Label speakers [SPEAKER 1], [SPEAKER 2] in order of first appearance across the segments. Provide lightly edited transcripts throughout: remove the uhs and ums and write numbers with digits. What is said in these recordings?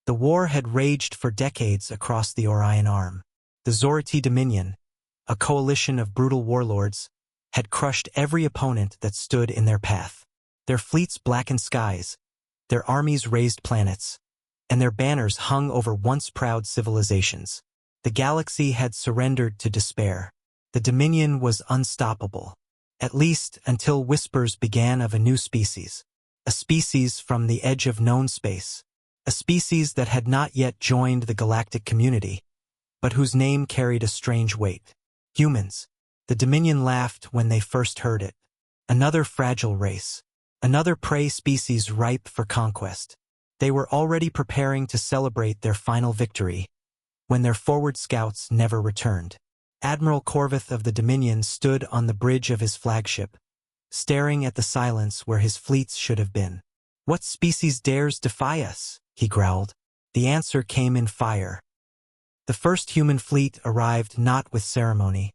[SPEAKER 1] The war had raged for decades across the Orion Arm. The Zorati Dominion, a coalition of brutal warlords, had crushed every opponent that stood in their path. Their fleets blackened skies, their armies razed planets, and their banners hung over once proud civilizations. The galaxy had surrendered to despair. The Dominion was unstoppable, at least until whispers began of a new species. A species from the edge of known space. A species that had not yet joined the galactic community, but whose name carried a strange weight. Humans. The Dominion laughed when they first heard it. Another fragile race. Another prey species ripe for conquest. They were already preparing to celebrate their final victory, when their forward scouts never returned. Admiral Corvith of the Dominion stood on the bridge of his flagship, staring at the silence where his fleets should have been. "What species dares defy us?" he growled. The answer came in fire. The first human fleet arrived not with ceremony,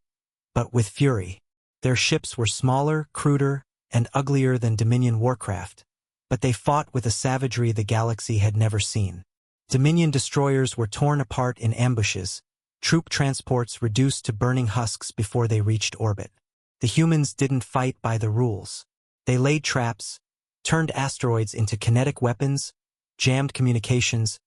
[SPEAKER 1] but with fury. Their ships were smaller, cruder, and uglier than Dominion warcraft, but they fought with a savagery the galaxy had never seen. Dominion destroyers were torn apart in ambushes, troop transports reduced to burning husks before they reached orbit. The humans didn't fight by the rules. They laid traps, turned asteroids into kinetic weapons, jammed communications,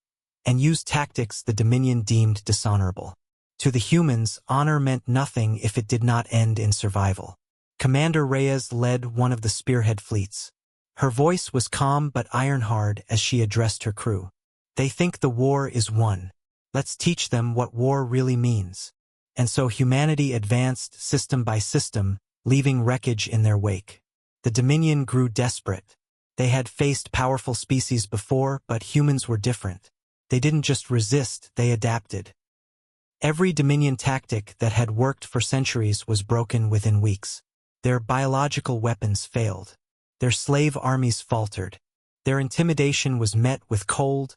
[SPEAKER 1] and used tactics the Dominion deemed dishonorable. To the humans, honor meant nothing if it did not end in survival. Commander Reyes led one of the spearhead fleets. Her voice was calm but iron-hard as she addressed her crew. "They think the war is won. Let's teach them what war really means." And so humanity advanced system by system, leaving wreckage in their wake. The Dominion grew desperate. They had faced powerful species before, but humans were different. They didn't just resist, they adapted. Every Dominion tactic that had worked for centuries was broken within weeks. Their biological weapons failed. Their slave armies faltered. Their intimidation was met with cold,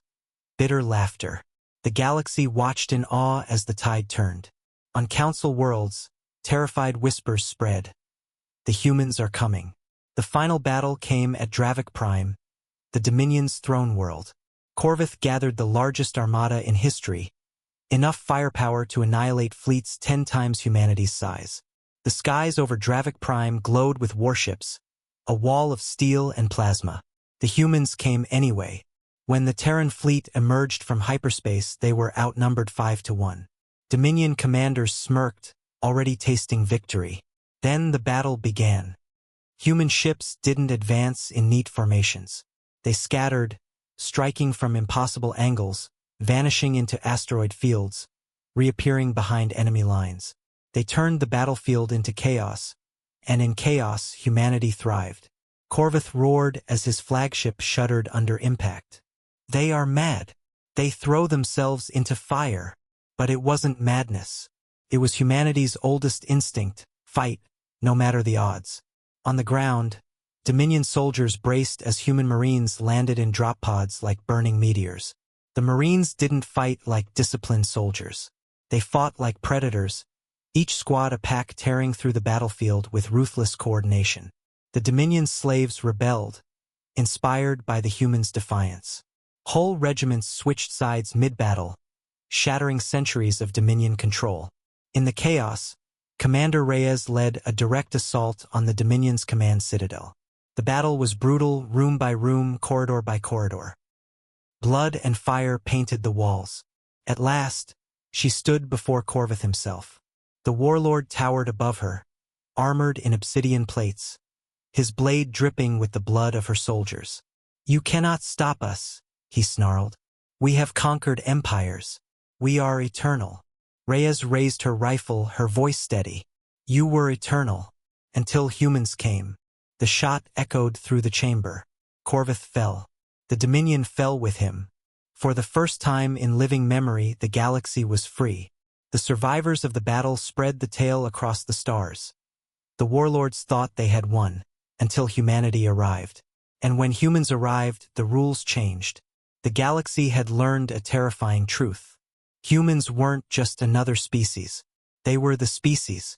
[SPEAKER 1] bitter laughter. The galaxy watched in awe as the tide turned. On council worlds, terrified whispers spread. The humans are coming. The final battle came at Dravik Prime, the Dominion's throne world. Corvith gathered the largest armada in history, enough firepower to annihilate fleets 10 times humanity's size. The skies over Dravik Prime glowed with warships, a wall of steel and plasma. The humans came anyway. When the Terran fleet emerged from hyperspace, they were outnumbered 5-1. Dominion commanders smirked, already tasting victory. Then the battle began. Human ships didn't advance in neat formations. They scattered, striking from impossible angles, vanishing into asteroid fields, reappearing behind enemy lines. They turned the battlefield into chaos, and in chaos humanity thrived. Corvith roared as his flagship shuddered under impact. "They are mad. They throw themselves into fire." But it wasn't madness. It was humanity's oldest instinct, fight, no matter the odds. On the ground, Dominion soldiers braced as human Marines landed in drop pods like burning meteors. The Marines didn't fight like disciplined soldiers. They fought like predators, each squad a pack tearing through the battlefield with ruthless coordination. The Dominion slaves rebelled, inspired by the humans' defiance. Whole regiments switched sides mid-battle, shattering centuries of Dominion control. In the chaos, Commander Reyes led a direct assault on the Dominion's command citadel. The battle was brutal, room by room, corridor by corridor. Blood and fire painted the walls. At last, she stood before Corvith himself. The warlord towered above her, armored in obsidian plates, his blade dripping with the blood of her soldiers. "You cannot stop us," he snarled. "We have conquered empires. We are eternal." Reyes raised her rifle, her voice steady. "You were eternal, until humans came." The shot echoed through the chamber. Corvith fell. The Dominion fell with him. For the first time in living memory, the galaxy was free. The survivors of the battle spread the tale across the stars. The warlords thought they had won, until humanity arrived. And when humans arrived, the rules changed. The galaxy had learned a terrifying truth. Humans weren't just another species. They were the species.